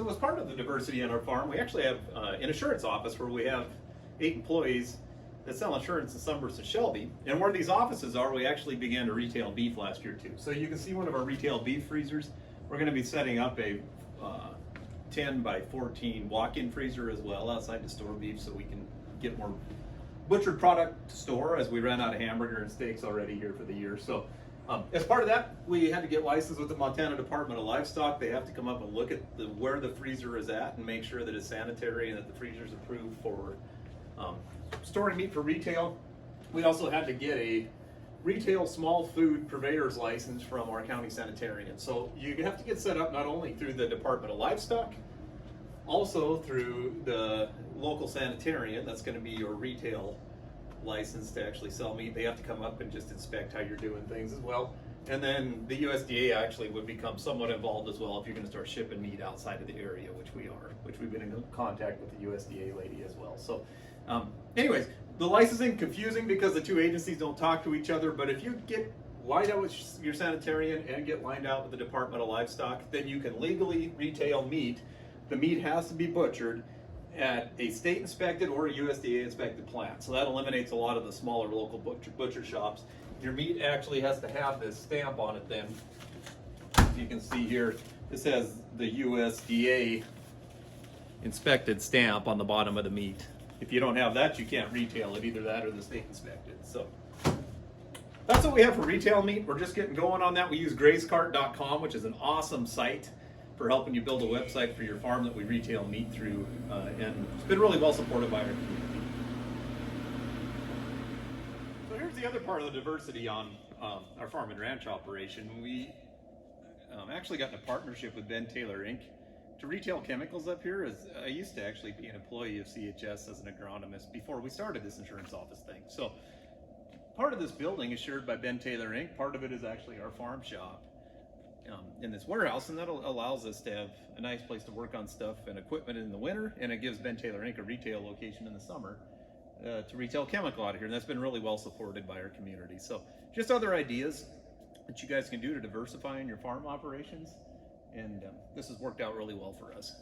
So as part of the diversity on our farm, we actually have an insurance office where we have 8 employees that sell insurance in Sunburst and Shelby. And where these offices are, we actually began to retail beef last year too. So you can see one of our retail beef freezers. We're going to be setting up a 10 by 14 walk-in freezer as well outside to store beef so we can get more butchered product to store as we ran out of hamburger and steaks already here for the year. So as part of that, we had to get licensed with the Montana Department of Livestock. They have to come up and look at where the freezer is at and make sure that it's sanitary and that the freezer is approved for storing meat for retail. We also had to get a retail small food purveyor's license from our county sanitarian. So you have to get set up not only through the Department of Livestock, also through the local sanitarian. That's going to be your retail license to actually sell meat. They have to come up and just inspect how you're doing things as well. And then the USDA actually would become somewhat involved as well if you're going to start shipping meat outside of the area, which we are, which we've been in contact with the USDA lady as well. So anyways, the licensing confusing because the two agencies don't talk to each other, but if you get lined out with your sanitarian and get lined out with the Department of Livestock, then you can legally retail meat. The meat has to be butchered at a state inspected or a USDA inspected plant. So that eliminates a lot of the smaller local butcher shops. Your meat actually has to have this stamp on it then. If you can see here, this has the USDA inspected stamp on the bottom of the meat. If you don't have that, you can't retail it, either that or the state inspected. So that's what we have for retail meat. We're just getting going on that. We use grazecart.com, which is an awesome site for helping you build a website for your farm that we retail meat through, and it's been really well supported by our community. So here's the other part of the diversity on our farm and ranch operation. We actually got in a partnership with Ben Taylor Inc. to retail chemicals up here. As I used to actually be an employee of CHS as an agronomist before we started this insurance office thing. So part of this building is shared by Ben Taylor Inc. Part of it is actually our farm shop in this warehouse, and that allows us to have a nice place to work on stuff and equipment in the winter, and it gives Ben Taylor Inc. a retail location in the summer to retail chemical out of here, and that's been really well supported by our community. So just other ideas that you guys can do to diversify in your farm operations, and this has worked out really well for us.